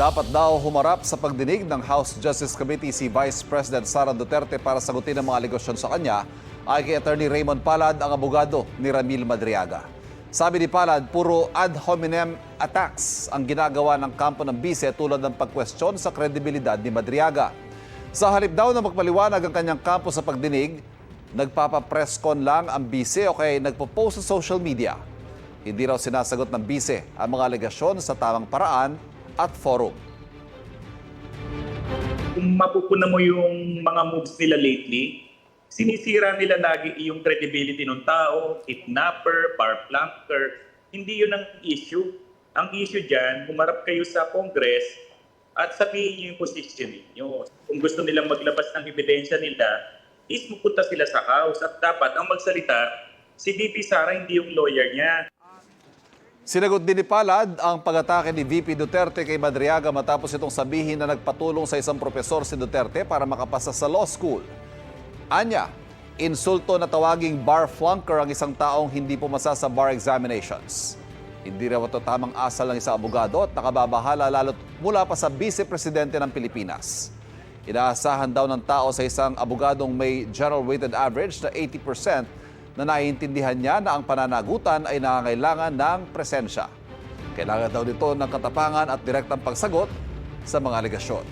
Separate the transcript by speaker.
Speaker 1: Dapat daw humarap sa pagdinig ng House Justice Committee si Vice President Sara Duterte para sagutin ang mga alegasyon sa kanya ay kay Attorney Raymond Palad, ang abogado ni Ramil Madriaga. Sabi ni Palad, puro ad hominem attacks ang ginagawa ng kampo ng bise tulad ng pagkwestiyon sa kredibilidad ni Madriaga. Sa halip daw na magpaliwanag ang kanyang kampo sa pagdinig, nagpapa-presscon lang ang bise o kaya nagpo-post sa social media. Hindi raw sinasagot ng bise ang mga alegasyon sa tamang paraan at forum.
Speaker 2: Kung mapupuna mo yung mga moves nila lately, sinisira nila lagi yung credibility ng tao, kidnapper, bar flanker. Hindi yun ang issue. Ang issue dyan, humarap kayo sa Congress at sabihin nyo yung position ninyo. Kung gusto nilang maglabas ng ebidensya nila, is pupunta sila sa House. At dapat ang magsalita, si VP Sara hindi yung lawyer niya.
Speaker 1: Sinagot din ni Palad ang pag-atake ni VP Duterte kay Madriaga matapos itong sabihin na nagpatulong sa isang propesor si Duterte para makapasa sa law school. Anya, insulto na tawaging bar flunker ang isang taong hindi pumasa sa bar examinations. Hindi raw ito tamang asal ng isang abogado at nakababahala lalo't mula pa sa Vice Presidente ng Pilipinas. Inaasahan daw ng tao sa isang abogadong may general weighted average na 80% na naiintindihan niya na ang pananagutan ay nangangailangan ng presensya. Kailangan daw nito ng katapangan at direktang pagsagot sa mga alegasyon.